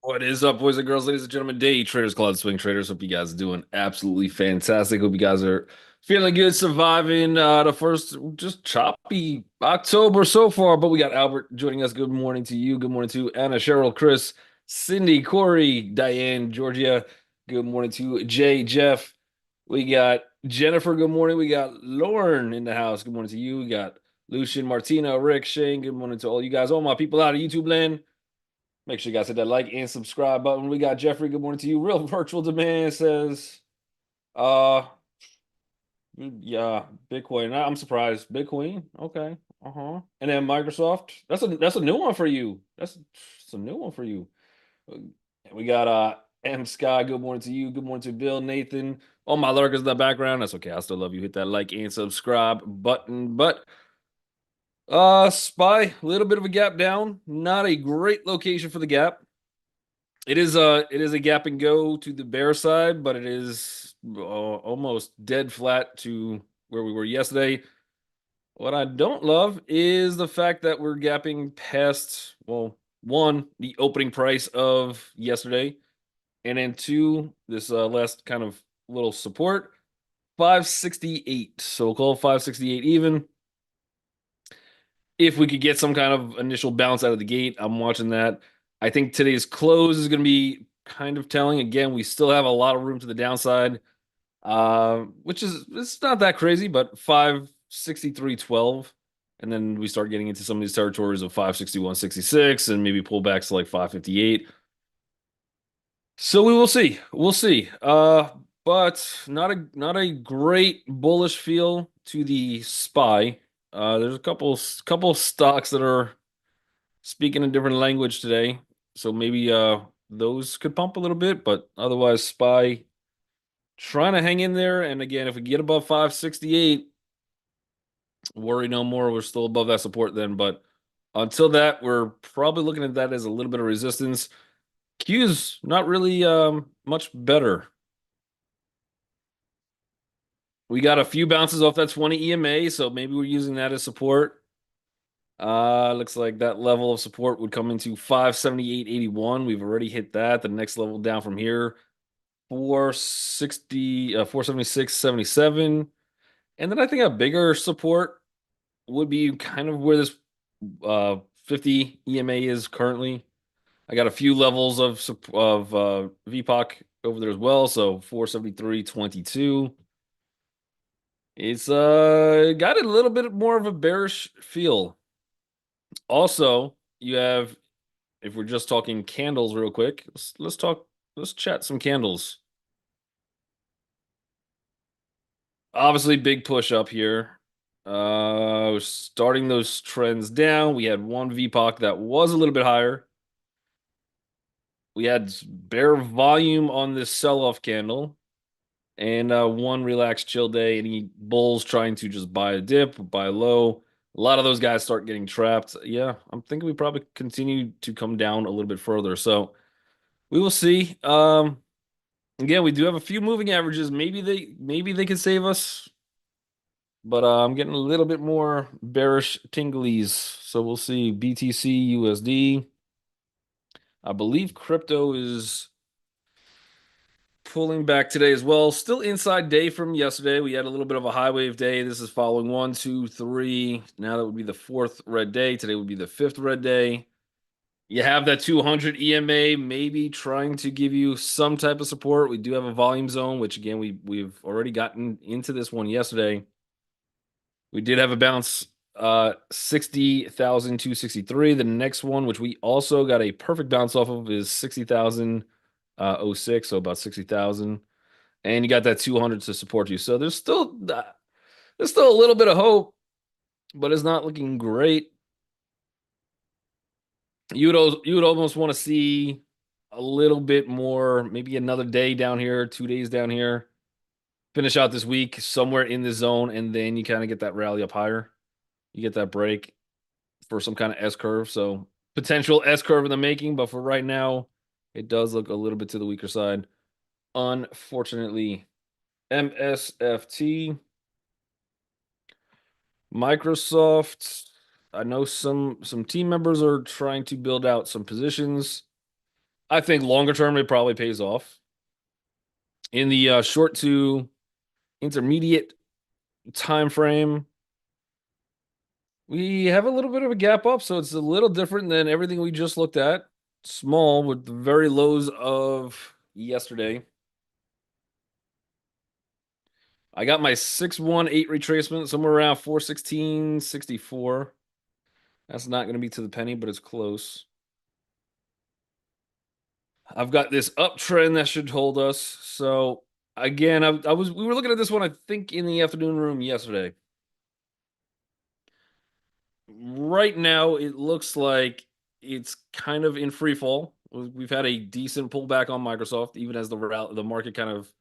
What is up, boys and girls, ladies and gentlemen? Day traders, cloud swing traders. Hope you guys are doing absolutely fantastic. Hope you guys are feeling good, surviving the first just choppy October so far. But we got Albert joining us. Good morning to you. Good morning to Anna, Cheryl, Chris, Cindy, Corey, Diane, Georgia. Good morning to Jay, Jeff. We got Jennifer. Good morning. We got Lauren in the house. Good morning to you. We got Lucian, Martina, Rick, Shane. Good morning to all you guys, all my people out of YouTube land. Make sure you guys hit that like and subscribe button. We got Jeffrey. Good morning to you. Real Virtual Demand says, uh, yeah, Bitcoin. I'm surprised. Bitcoin. Okay. Uh-huh. And then Microsoft. That's a new one for you. That's a new one for you. We got M Sky. Good morning to you. Good morning to Bill, Nathan. All my lurkers in the background. That's okay. I still love you. Hit that like and subscribe button. But Spy, a little bit of a gap down. Not a great location for the gap. It is a gap and go to the bear side, but it is almost dead flat to where we were yesterday. What I don't love is the fact that we're gapping past, well, one, the opening price of yesterday, and then two, this last kind of little support, 568. So we'll call it 568 even. If we could get some kind of initial bounce out of the gate, I'm watching that. I think today's close is going to be kind of telling. Again, we still have a lot of room to the downside, which is it's not that crazy, but 563.12. And then we start getting into some of these territories of 561.66 and maybe pullbacks to like 558. So we will see. We'll see. But not a great bullish feel to the SPY. There's a couple stocks that are speaking a different language today, so maybe those could pump a little bit, but otherwise SPY trying to hang in there. And again, if we get above 568, worry no more. We're still above that support then, but until that, we're probably looking at that as a little bit of resistance. Q's not really much better. We got a few bounces off that 20 EMA, so maybe we're using that as support. Looks like that level of support would come into 578.81. We've already hit that. The next level down from here, 460, 476.77. And then I think a bigger support would be kind of where this 50 EMA is currently. I got a few levels of VPOC over there as well. So 473.22. It's got a little bit more of a bearish feel. Also, you have, if we're just talking candles real quick, let's chat some candles. Obviously, big push up here. Starting those trends down. We had one VPOC that was a little bit higher. We had bear volume on this sell-off candle, and one relaxed chill day. Any bulls trying to just buy a dip, buy low. A lot of those guys start getting trapped. Yeah, I'm thinking we probably continue to come down a little bit further. So we will see. Again, we do have a few moving averages. Maybe they can save us, but I'm getting a little bit more bearish tinglies. So we'll see. BTC, USD. I believe crypto is pulling back today as well. Still inside day from yesterday. We had a little bit of a high wave day. This is following one, two, three. Now that would be the fourth red day. Today would be the fifth red day. You have that 200 EMA maybe trying to give you some type of support. We do have a volume zone, which again we've already gotten into this one yesterday. We did have a bounce 60,263. The next one, which we also got a perfect bounce off of, is 60,006, so about 60,000. And you got that 200 to support you. So there's still a little bit of hope, but it's not looking great. You would almost want to see a little bit more, maybe another day down here, 2 days down here, finish out this week somewhere in the zone, and then you kind of get that rally up higher. You get that break for some kind of S curve. So potential S curve in the making, but for right now, it does look a little bit to the weaker side. Unfortunately, MSFT, Microsoft. I know some team members are trying to build out some positions. I think longer term it probably pays off. In the short to intermediate time frame, we have a little bit of a gap up, so it's a little different than everything we just looked at. Small with the very lows of yesterday. I got my 618 retracement somewhere around 416.64. That's not going to be to the penny, but it's close. I've got this uptrend that should hold us. So again, we were looking at this one, I think, in the afternoon room yesterday. Right now, it looks like it's kind of in free fall. We've had a decent pullback on Microsoft, even as the market kind of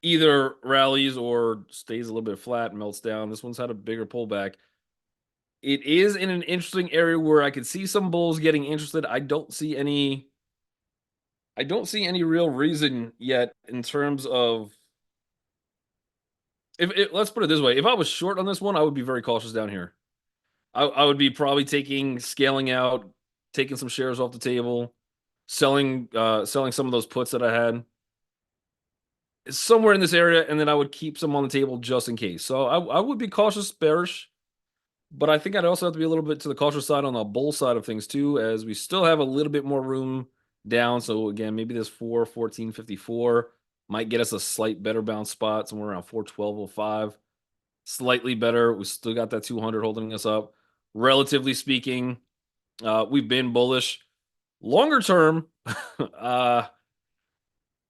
either rallies or stays a little bit flat, melts down. This one's had a bigger pullback. It is in an interesting area where I could see some bulls getting interested. I don't see any real reason yet in terms of if let's put it this way. If I was short on this one, I would be very cautious down here. I would be probably scaling out, taking some shares off the table, selling some of those puts that I had somewhere in this area, and then I would keep some on the table just in case. So I would be cautious bearish, but I think I'd also have to be a little bit to the cautious side on the bull side of things too, as we still have a little bit more room down. So again, maybe this 414.54 might get us a slight better bounce spot, somewhere around 412.05. Slightly better. We still got that 200 holding us up. Relatively speaking, we've been bullish. Longer term,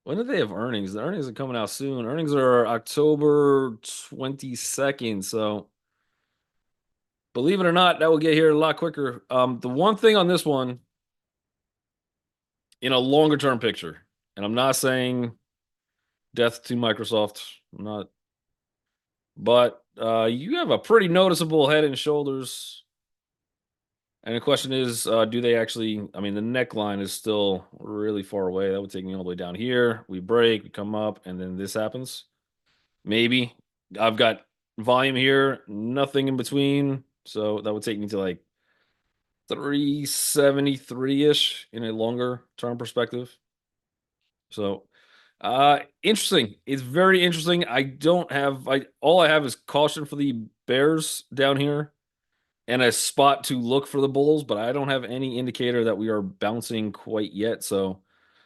when do they have earnings? The earnings are coming out soon. Earnings are October 22nd. So believe it or not, that will get here a lot quicker. The one thing on this one, in a longer term picture, and I'm not saying death to Microsoft, I'm not, but you have a pretty noticeable head and shoulders. And the question is, do they actually? I mean, the neckline is still really far away. That would take me all the way down here. We break, we come up, and then this happens. Maybe I've got volume here, nothing in between. So that would take me to like 373-ish in a longer term perspective. So interesting. It's very interesting. I don't have I all I have is caution for the Bears down here and a spot to look for the Bulls, but I don't have any indicator that we are bouncing quite yet. So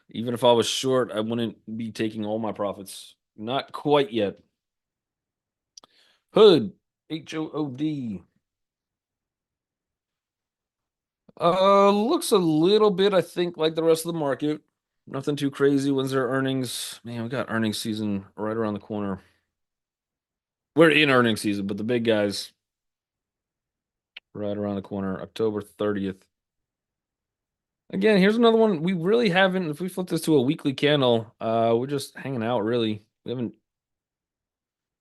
even if I was short, I wouldn't be taking all my profits. Not quite yet. Hood, HOOD. Looks a little bit, I think, like the rest of the market. Nothing too crazy. When's their earnings? Man, we got earnings season right around the corner. We're in earnings season, but the big guys right around the corner, October 30th. Again, here's another one we really haven't. If we flip this to a weekly candle, we're just hanging out really. We haven't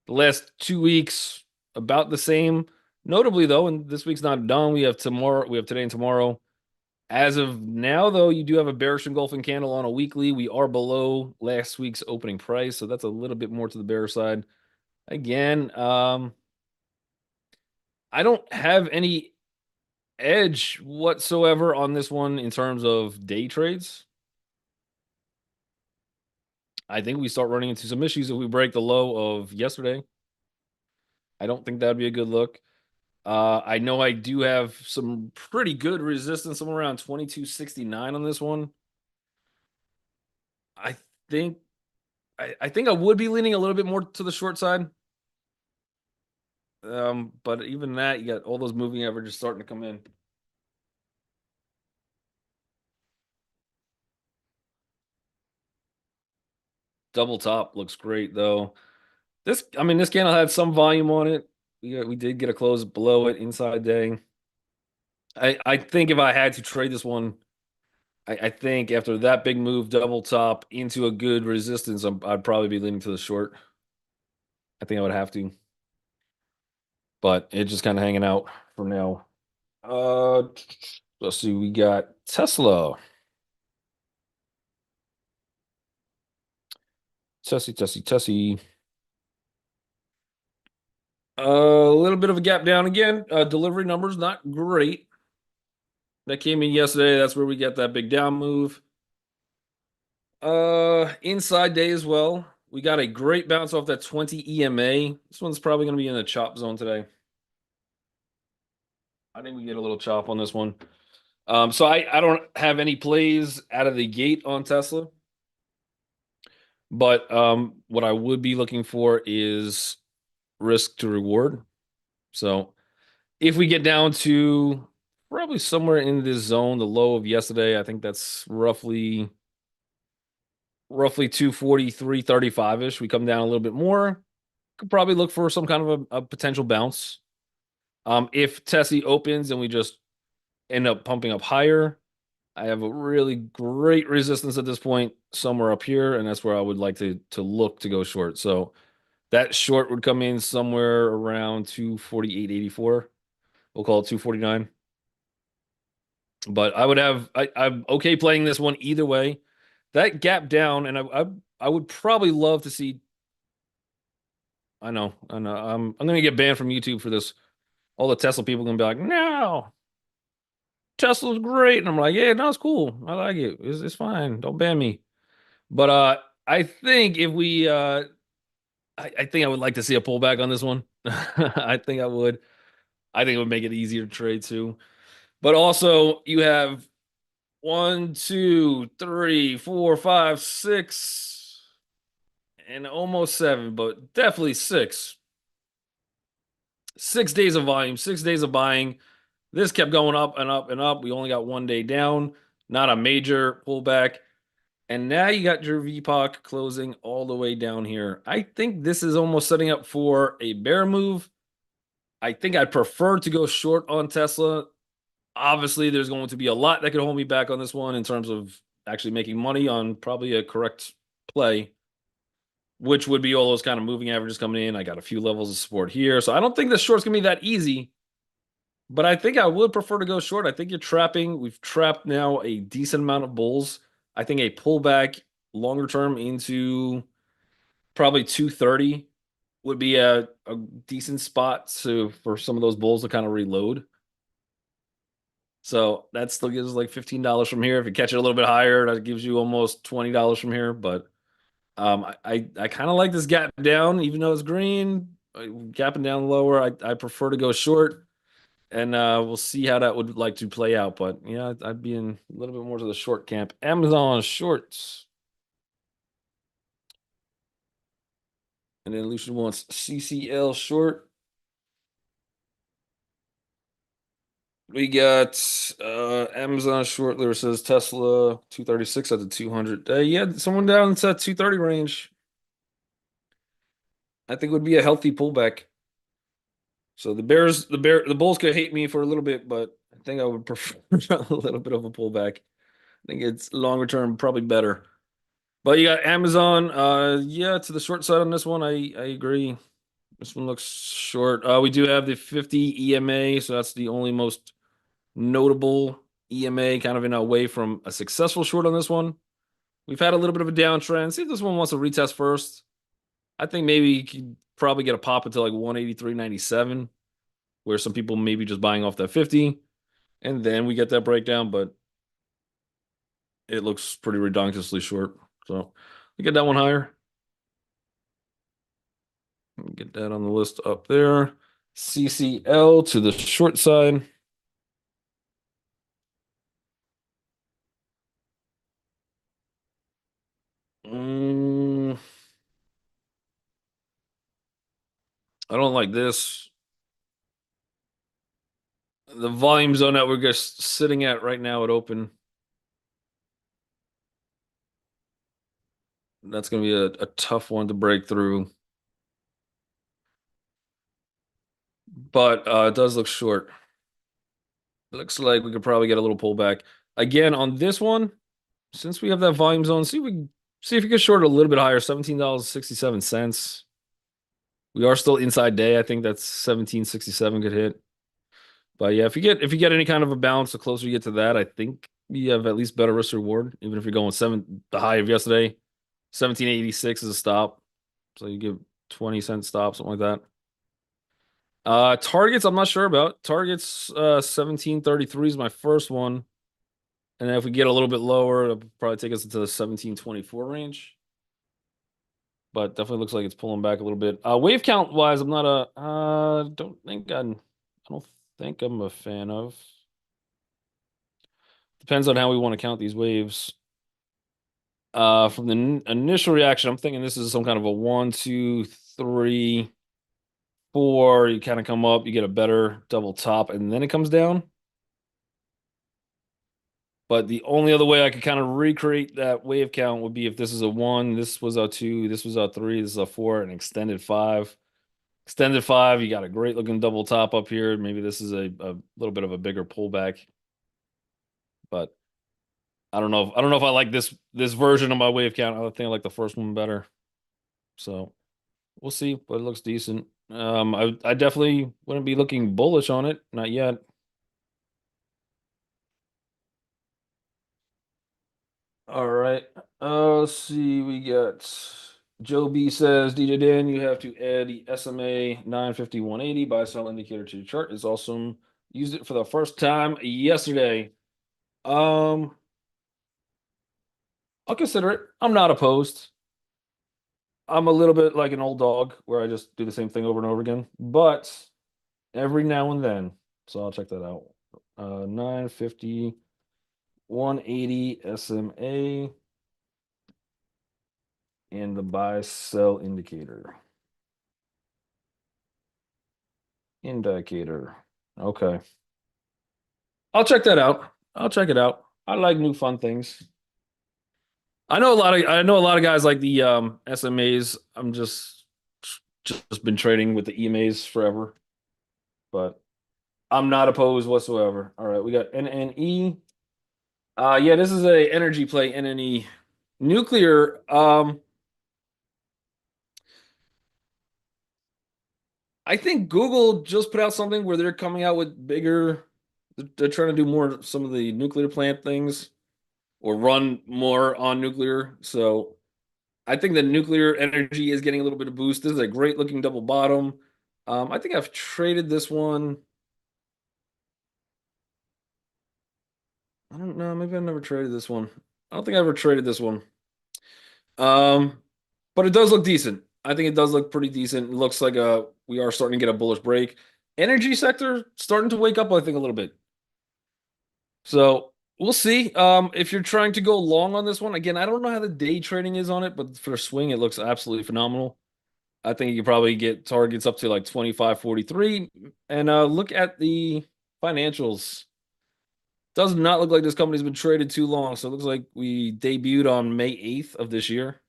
the last 2 weeks about the same. Notably though, and this week's not done. We have today and tomorrow. As of now, though, you do have a bearish engulfing candle on a weekly. We are below last week's opening price, so that's a little bit more to the bear side. Again, I don't have any edge whatsoever on this one in terms of day trades. I think we start running into some issues if we break the low of yesterday. I don't think that'd be a good look. I know I do have some pretty good resistance, somewhere around 2269 on this one. I think I think I would be leaning a little bit more to the short side. But even that, you got all those moving averages starting to come in. Double top looks great though. I mean, this candle had some volume on it. We did get a close below it inside day. I think if I had to trade this one, I think after that big move, double top into a good resistance, I'd probably be leaning to the short. I think I would have to, but it's just kind of hanging out for now. Uh, let's see. We got Tesla. Tessie. A little bit of a gap down again. Delivery numbers not great. That came in yesterday. That's where we got that big down move. Inside day as well. We got a great bounce off that 20 EMA. This one's probably going to be in the chop zone today. I think we get a little chop on this one. So I don't have any plays out of the gate on Tesla, but what I would be looking for is risk to reward. So if we get down to probably somewhere in this zone, the low of yesterday, I think that's roughly 240, 335-ish. We come down a little bit more. Could probably look for some kind of a potential bounce. If Tessie opens and we just end up pumping up higher, I have a really great resistance at this point somewhere up here, and that's where I would like to look to go short. So that short would come in somewhere around 248.84. We'll call it 249. But I'm okay playing this one either way. That gap down, and I would probably love to see. I know. I'm gonna get banned from YouTube for this. All the Tesla people are gonna be like, no, Tesla's great. And I'm like, yeah, no, it's cool. I like it. It's fine. Don't ban me. But I think if we I think I would like to see a pullback on this one. I think I would. I think it would make it easier to trade too. But also you have one, two, three, four, five, six, and almost seven, but definitely six. 6 days of volume, 6 days of buying. This kept going up and up and up. We only got one day down, not a major pullback. And now you got your VPOC closing all the way down here. I think this is almost setting up for a bear move. I think I'd prefer to go short on Tesla. Obviously, there's going to be a lot that could hold me back on this one in terms of actually making money on probably a correct play, which would be all those kind of moving averages coming in. I got a few levels of support here. So I don't think this short's going to be that easy. But I think I would prefer to go short. I think you're trapping. We've trapped now a decent amount of bulls. I think a pullback longer term into probably 230 would be a decent spot for some of those bulls to kind of reload. So that still gives us like $15 from here. If you catch it a little bit higher, that gives you almost $20 from here. But I kind of like this gap down, even though it's green, gapping down lower. I prefer to go short. And we'll see how that would like to play out. But yeah, I'd be in a little bit more to the short camp. Amazon shorts. And then Lucian wants CCL short. We got Amazon short there says Tesla 236 at the 200. Yeah, someone down into that 230 range. I think would be a healthy pullback. So the Bulls could hate me for a little bit, but I think I would prefer a little bit of a pullback. I think it's longer term, probably better. But you got Amazon. Yeah, to the short side on this one, I agree. This one looks short. We do have the 50 EMA, so that's the only most notable EMA kind of in a way from a successful short on this one. We've had a little bit of a downtrend. See if this one wants to retest first. I think maybe you could probably get a pop into like 183.97, where some people maybe just buying off that 50, and then we get that breakdown, but it looks pretty redonkulously short. So we get that one higher. Get that on the list up there. CCL to the short side. Mm, I don't like this. The volume zone that we're just sitting at right now at open. That's going to be a tough one to break through. But it does look short. Looks like we could probably get a little pullback. Again, on this one, since we have that volume zone, see if we can short a little bit higher, $17.67. We are still inside day. I think that's 17.67 could hit. But yeah, if you get any kind of a bounce, the closer you get to that, I think you have at least better risk reward. Even if you're going the high of yesterday, 17.86 is a stop. So you give 20-cent stop, something like that. Targets, I'm not sure about. Targets 17.33 is my first one. And then if we get a little bit lower, it'll probably take us into the 1724 range. But definitely looks like it's pulling back a little bit. Wave count wise, I'm not a I don't think I'm a fan of. Depends on how we want to count these waves. From the initial reaction, I'm thinking this is some kind of a 1, 2, 3, 4. You kind of come up, you get a better double top, and then it comes down. But the only other way I could kind of recreate that wave count would be if this is a 1, this was a 2, this was a 3, this is a 4, and extended 5. Extended 5, you got a great looking double top up here. Maybe this is a little bit of a bigger pullback. But I don't know if I like this version of my wave count. I think I like the first one better. So we'll see, but it looks decent. I definitely wouldn't be looking bullish on it, not yet. All right. Let's see. We got Joe B says, DJ Dan, you have to add the SMA 950-180 buy sell indicator to your chart. It's awesome. Used it for the first time yesterday. Um, I'll consider it. I'm not opposed. I'm a little bit like an old dog where I just do the same thing over and over again, but every now and then. So I'll check that out. 950, 180 SMA and the buy sell indicator. Indicator. Okay. I'll check that out. I'll check it out. I like new fun things. I know a lot of guys like the SMAs. I'm just been trading with the EMAs forever, but I'm not opposed whatsoever. All right, we got NNE. Yeah, this is a energy play, NNE. Nuclear. I think Google just put out something where they're coming out with bigger. They're trying to do more some of the nuclear plant things or run more on nuclear. So I think the nuclear energy is getting a little bit of boost. This is a great looking double bottom. I think I've traded this one. I don't know. Maybe I've never traded this one. I don't think I ever traded this one. Um, but it does look decent. I think it does look pretty decent. It looks like we are starting to get a bullish break. Energy sector starting to wake up, I think, a little bit. So we'll see. If you're trying to go long on this one, again, I don't know how the day trading is on it, but for swing, it looks absolutely phenomenal. I think you could probably get targets up to like 25.43. And look at the financials. Does not look like this company's been traded too long. So it looks like we debuted on May 8th of this year.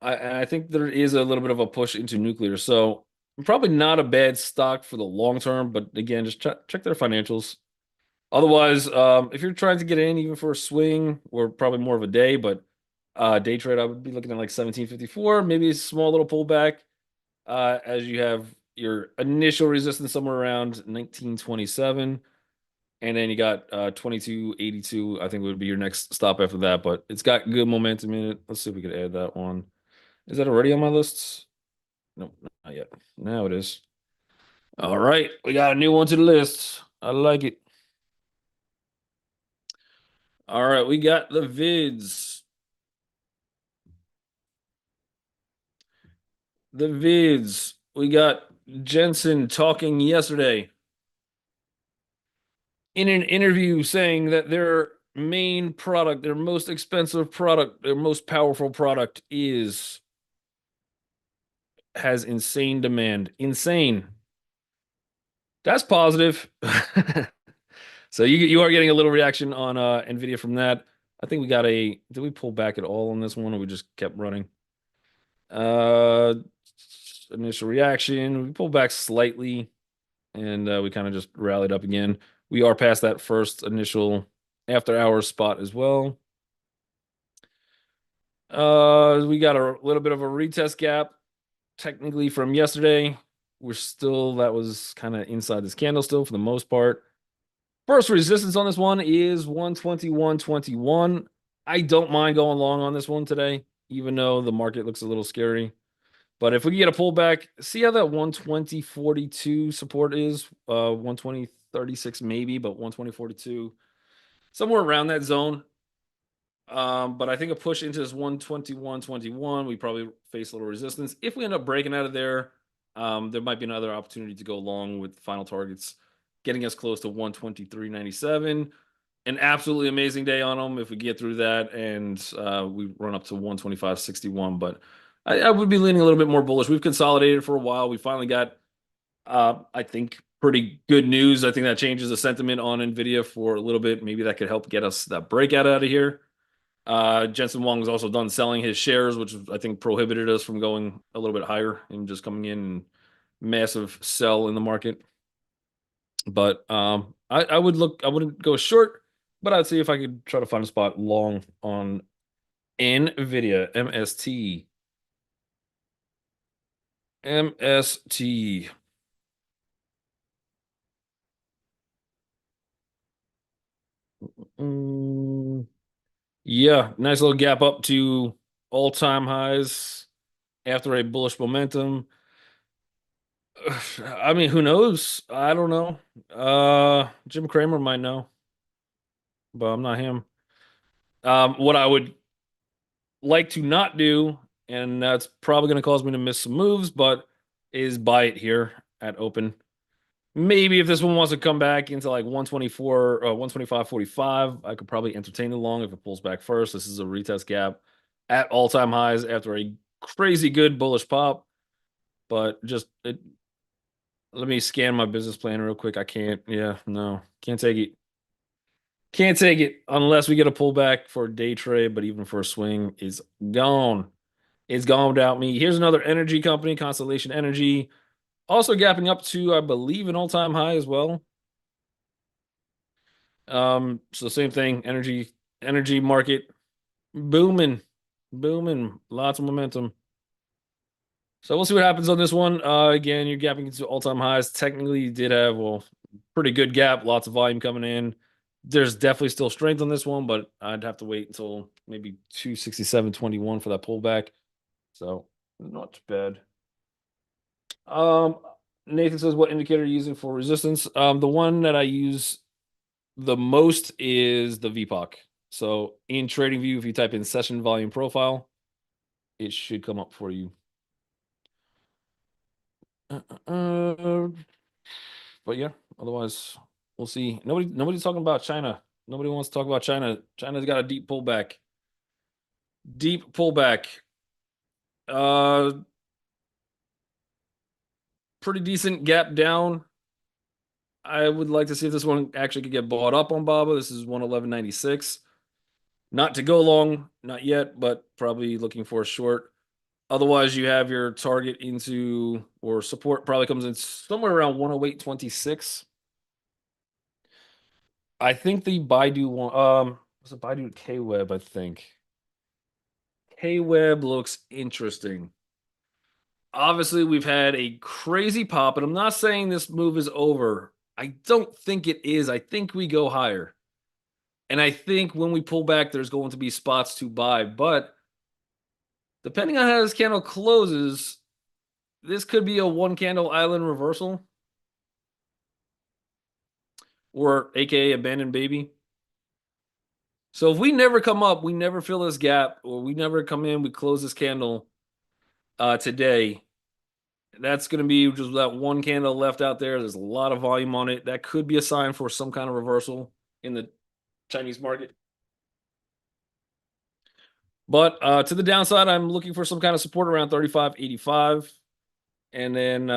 I think there is a little bit of a push into nuclear. So probably not a bad stock for the long term. But again, just check their financials. Otherwise, if you're trying to get in even for a swing or probably more of a day, but day trade, I would be looking at like 1754, maybe a small little pullback as you have your initial resistance somewhere around 1927. And then you got 2282, I think would be your next stop after that. But it's got good momentum in it. Let's see if we could add that one. Is that already on my lists? No, not yet. Now it is. All right. We got a new one to the list. I like it. All right. We got the vids. The vids. We got Jensen talking yesterday in an interview saying that their main product, their most expensive product, their most powerful product has insane demand. Insane. That's positive. So you are getting a little reaction on Nvidia from that. I think we got did we pull back at all on this one or we just kept running? Uh Initial reaction, we pulled back slightly and we kind of just rallied up again. We are past that first initial after hours spot as well. We got a little bit of a retest gap technically from yesterday. That was kind of inside this candle still for the most part. First resistance on this one is 121.21. I don't mind going long on this one today, even though the market looks a little scary. But if we can get a pullback, see how that 120.42 support is. 120.36 maybe, but 120.42. somewhere around that zone. But I think a push into this 121.21, we probably face a little resistance. If we end up breaking out of there, there might be another opportunity to go long with final targets, getting us close to 123.97. An absolutely amazing day on them if we get through that and we run up to 125.61. But I would be leaning a little bit more bullish. We've consolidated for a while. We finally got, I think, pretty good news. I think that changes the sentiment on Nvidia for a little bit. Maybe that could help get us that breakout out of here. Jensen Huang was also done selling his shares, which I think prohibited us from going a little bit higher and just coming in and massive sell in the market. But I wouldn't go short, but I'd see if I could try to find a spot long on Nvidia MST. MST. Mm, yeah, nice little gap up to all-time highs after a bullish momentum. I mean, who knows? I don't know. Jim Cramer might know, but I'm not him. What I would like to not do, and that's probably going to cause me to miss some moves, but is buy it here at open. Maybe if this one wants to come back into like 124, 125.45, I could probably entertain it long if it pulls back first. This is a retest gap at all-time highs after a crazy good bullish pop. But let me scan my business plan real quick. I can't. Yeah, no, can't take it. Can't take it unless we get a pullback for a day trade. But even for a swing, it's gone. It's gone without me. Here's another energy company, Constellation Energy, also gapping up to, I believe, an all-time high as well. So same thing, energy market booming, booming, lots of momentum. So we'll see what happens on this one. Again, you're gapping into all-time highs. Technically, you did have, well, pretty good gap, lots of volume coming in. There's definitely still strength on this one, but I'd have to wait until maybe 267.21 for that pullback. So not bad. Um, Nathan says, what indicator are you using for resistance? The one that I use the most is the VPOC. So in TradingView, if you type in session volume profile, it should come up for you. But yeah, otherwise we'll see. Nobody's talking about China. Nobody wants to talk about China. China's got a deep pullback. Deep pullback. Uh Pretty decent gap down. I would like to see if this one actually could get bought up on Baba. This is 111.96. Not to go long, not yet, but probably looking for a short. Otherwise, you have your target into, or support probably comes in somewhere around 108.26. I think the Baidu one, was it Baidu K-Web, I think. K-Web looks interesting. Obviously, we've had a crazy pop, and I'm not saying this move is over. I don't think it is. I think we go higher. And I think when we pull back, there's going to be spots to buy. But depending on how this candle closes, this could be a one candle island reversal, or AKA abandoned baby. So if we never come up, we never fill this gap, or we never come in, we close this candle today. That's going to be just that one candle left out there. There's a lot of volume on it. That could be a sign for some kind of reversal in the Chinese market. But to the downside, I'm looking for some kind of support around 35.85. And then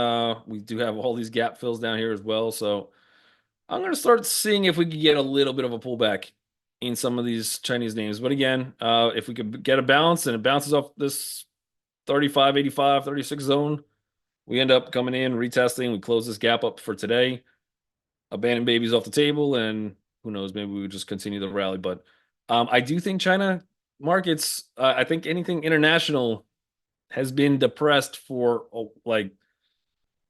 we do have all these gap fills down here as well. So I'm going to start seeing if we can get a little bit of a pullback in some of these Chinese names. But again, if we could get a bounce and it bounces off this 35.85, 36 zone, we end up coming in, retesting. We close this gap up for today. Abandoned babies off the table. And who knows, maybe we would just continue the rally. But I do think China markets, I think anything international has been depressed for like,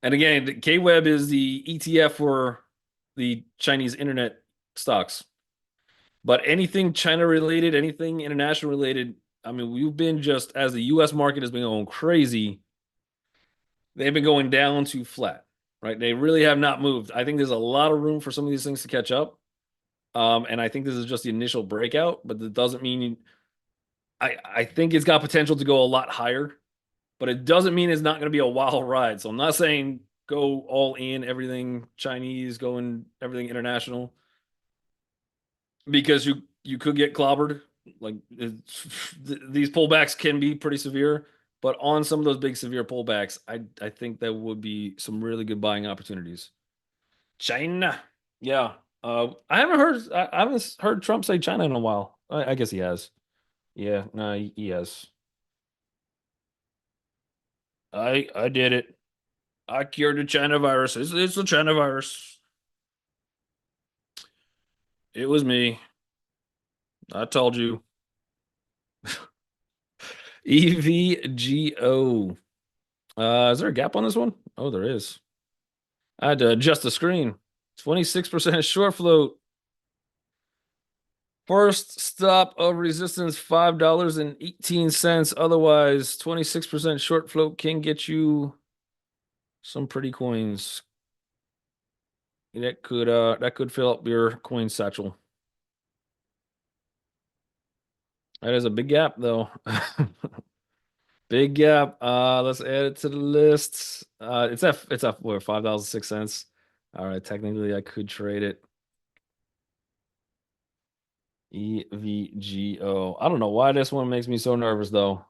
and again, K-Web is the ETF for the Chinese internet stocks. But anything China related, anything international related, I mean, we've been just, as the US market has been going crazy, they've been going down to flat, right? They really have not moved. I think there's a lot of room for some of these things to catch up. And I think this is just the initial breakout, but that doesn't mean I think it's got potential to go a lot higher, but it doesn't mean it's not going to be a wild ride. So I'm not saying go all in, everything Chinese, going everything international, because you could get clobbered. Like these pullbacks can be pretty severe, but on some of those big severe pullbacks, I think there would be some really good buying opportunities. China, yeah. I haven't heard Trump say China in a while. I guess he has. Yeah, no, he has. I did it. I cured the China virus. It's the China virus. It was me. I told you. EVGO. Is there a gap on this one? Oh, there is. I had to adjust the screen. 26% short float. First stop of resistance, $5.18. Otherwise, 26% short float can get you some pretty coins. That could fill up your coin satchel. That is a big gap though. Big gap. Let's add it to the list. It's at where $5.06. All right, technically I could trade it. EVGO. I don't know why this one makes me so nervous though.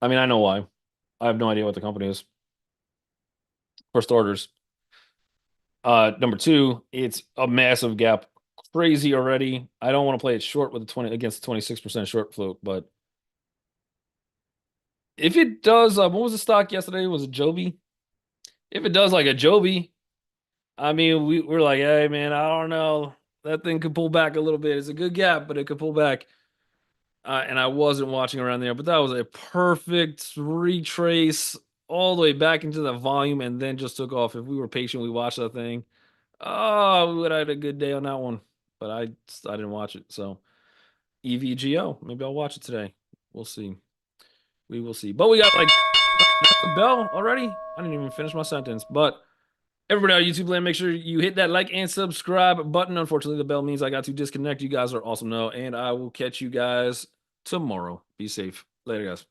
I mean, I know why. I have no idea what the company is. For starters. Number two, it's a massive gap. Crazy already. I don't want to play it short with the 20 against the 26% short float, but if it does, what was the stock yesterday? Was it Joby? If it does like a Joby, I mean, we're like, hey man, I don't know. That thing could pull back a little bit. It's a good gap, but it could pull back. And I wasn't watching around there, but that was a perfect retrace all the way back into the volume and then just took off. If we were patient, we watched that thing. Oh, we would have had a good day on that one, but I didn't watch it. So EVGO, maybe I'll watch it today. We'll see. We will see. But we got like the bell already. I didn't even finish my sentence. But everybody on YouTube land, make sure you hit that like and subscribe button. Unfortunately, the bell means I got to disconnect. You guys are awesome though, and I will catch you guys tomorrow. Be safe. Later, guys.